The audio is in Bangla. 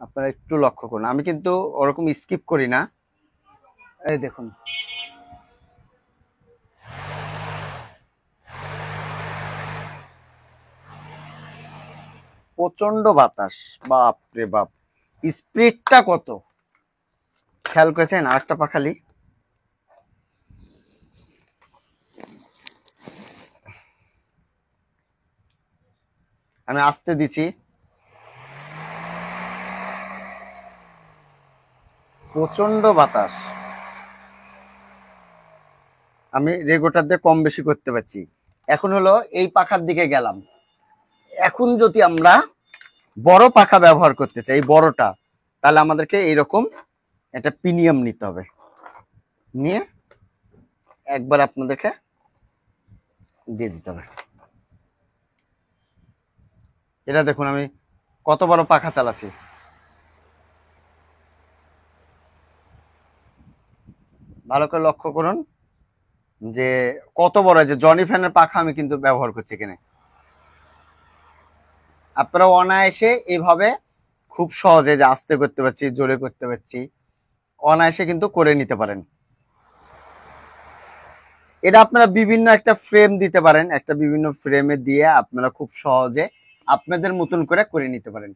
আপনারা একটু লক্ষ্য করুন, আমি কিন্তু ওরকম স্কিপ করি না। এই দেখুন, প্রচন্ড বাতাস, বাপ রে বাপ, স্পিডটা কত খেয়াল করেছেন? আরেকটা পাখালি, আমি আসতে দিছি, প্রচন্ড বাতাস। আমি রেগুলেটর দিয়ে কম বেশি করতে পারছি। এখন হলো এই পাখার দিকে গেলাম। এখন যদি আমরা বড় পাখা ব্যবহার করতে চাই, এই বড়টা, তাহলে আমাদেরকে এইরকম একটা প্রিমিয়াম নিতে হবে, নিয়ে একবার আপনাদেরকে দিয়ে দিতে হবে। এটা দেখুন আমি কত বড় পাখা চালাচ্ছি, ভালো করে লক্ষ্য করুন যে কত বড়, যে জনি ফ্যানের পাখা আমি কিন্তু ব্যবহার করছি এখানে। আপনারা অনায়াসে এইভাবে খুব সহজে, যে আস্তে করতে পারছি, জোরে করতে পারছি, অনায়াসে কিন্তু করে নিতে পারেন। এটা আপনারা বিভিন্ন একটা ফ্রেম দিতে পারেন, একটা বিভিন্ন ফ্রেমে দিয়ে আপনারা খুব সহজে আপনাদের মতন করে নিতে পারেন।